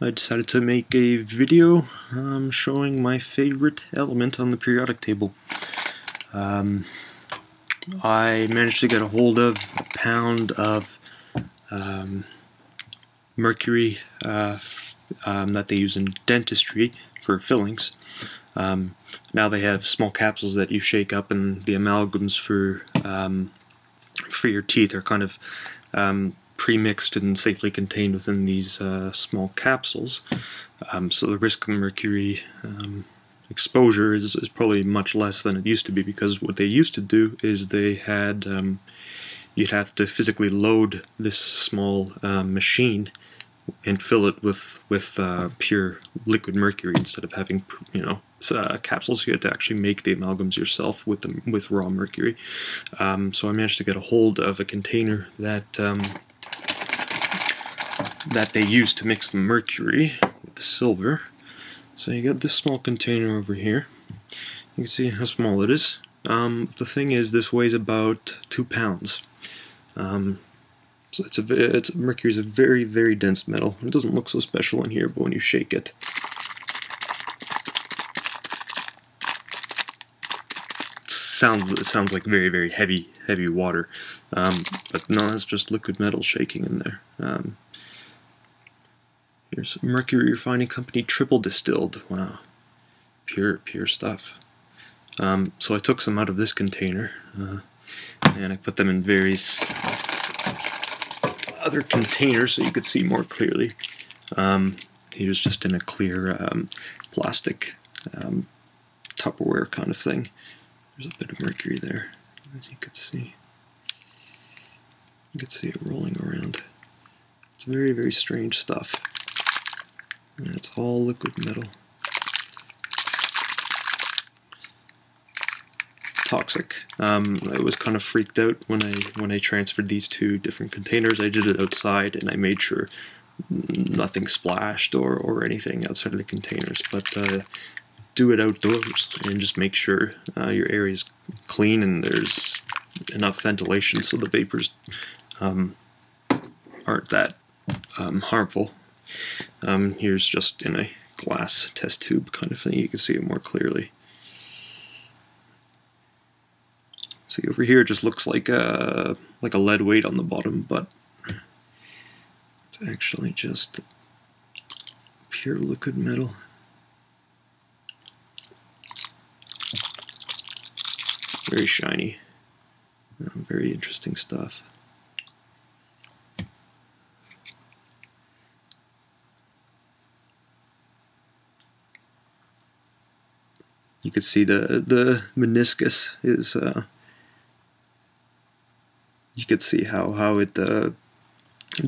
I decided to make a video showing my favorite element on the periodic table. I managed to get a hold of a pound of mercury that they use in dentistry for fillings. Now they have small capsules that you shake up, and the amalgams for your teeth are kind of pre-mixed and safely contained within these small capsules. So the risk of mercury exposure is probably much less than it used to be, because what they used to do is they had you'd have to physically load this small machine and fill it with pure liquid mercury instead of having capsules. You had to actually make the amalgams yourself with raw mercury. So I managed to get a hold of a container that they use to mix the mercury with the silver. So you got this small container over here. You can see how small it is. The thing is, this weighs about 2 pounds. So mercury is a very, very dense metal. It doesn't look so special in here, but when you shake it, it sounds like very, very heavy water. But no, it's just liquid metal shaking in there. Here's Mercury Refining Company triple distilled. Wow, pure stuff. So I took some out of this container and I put them in various other containers so you could see more clearly. He was just in a clear plastic Tupperware kind of thing. There's a bit of mercury there, as you could see. You could see it rolling around. It's very, very strange stuff. And it's all liquid metal. Toxic. I was kind of freaked out when I transferred these two different containers. I did it outside, and I made sure nothing splashed or anything outside of the containers. But do it outdoors and just make sure your area is clean and there's enough ventilation so the vapors aren't that harmful. Here's just in a glass test tube kind of thing. You can see it more clearly. See, over here it just looks like a lead weight on the bottom, but it's actually just pure liquid metal. Very shiny. Very interesting stuff. You can see the meniscus is you could see how it the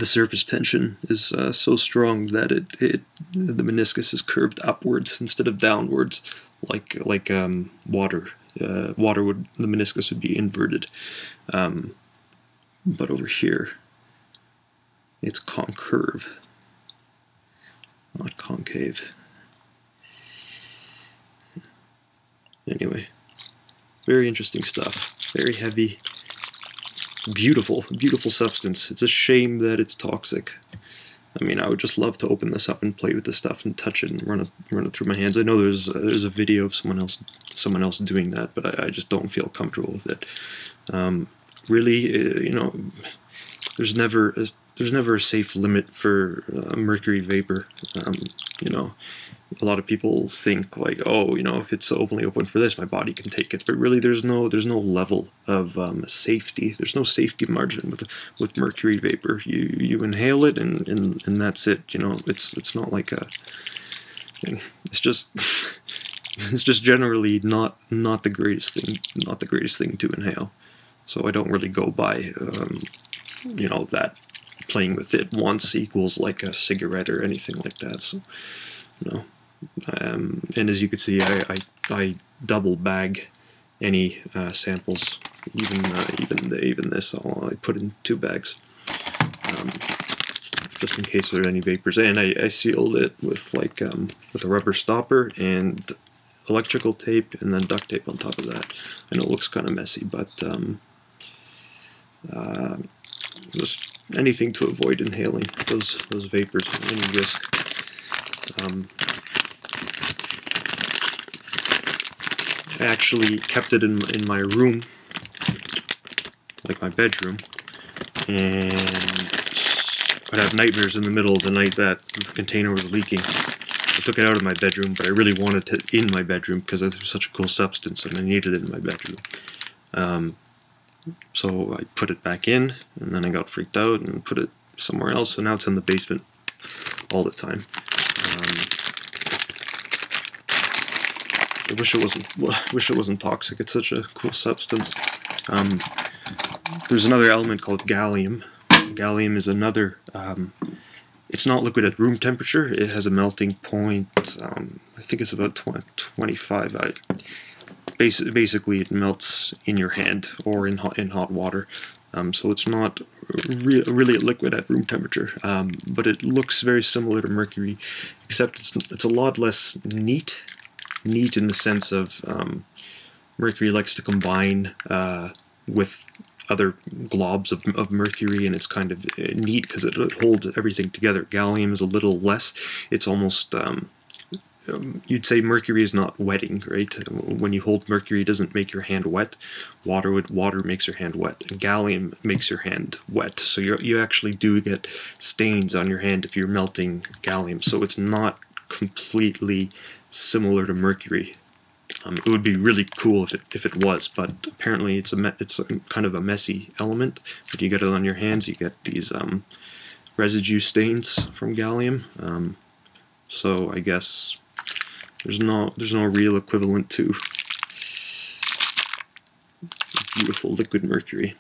surface tension is so strong that the meniscus is curved upwards instead of downwards, like water. The meniscus would be inverted, but over here it's concurve, not concave. Anyway, very interesting stuff. Very heavy. Beautiful substance. It's a shame that it's toxic. I mean, I would just love to open this up and play with this stuff and touch it and run it through my hands. I know there's a video of someone else doing that, but I just don't feel comfortable with it. Really, there's never a safe limit for mercury vapor. A lot of people think like, oh, if it's only open for this, my body can take it. But really, there's no level of safety. There's no safety margin with mercury vapor. You inhale it and that's it. It's not like it's just generally not the greatest thing to inhale. So I don't really go by that playing with it once equals like a cigarette or anything like that. So and as you can see, I double bag any samples, even this. I put in 2 bags, just in case there are any vapors. And I sealed it with with a rubber stopper and electrical tape, and then duct tape on top of that. I know it looks kind of messy, but just anything to avoid inhaling those vapors, any risk. I actually kept it in my room, like my bedroom, and I'd have nightmares in the middle of the night that the container was leaking. I took it out of my bedroom, but I really wanted it in my bedroom because it was such a cool substance and I needed it in my bedroom. So I put it back in, and then I got freaked out and put it somewhere else, so now it's in the basement all the time. I wish it wasn't toxic. It's such a cool substance. There's another element called gallium. Gallium is another. It's not liquid at room temperature. It has a melting point. I think it's about 25. Basically, it melts in your hand or in hot water. So it's not really a liquid at room temperature. But it looks very similar to mercury, except it's a lot less neat. Neat in the sense of mercury likes to combine with other globs of mercury, and it's kind of neat because it holds everything together. Gallium is a little less. It's almost you'd say mercury is not wetting, right? When you hold mercury, it doesn't make your hand wet. Water makes your hand wet, and gallium makes your hand wet. So you actually do get stains on your hand if you're melting gallium. So it's not completely similar to mercury. It would be really cool if it was, but apparently it's kind of a messy element. When you get it on your hands, you get these residue stains from gallium. So I guess there's no real equivalent to beautiful liquid mercury.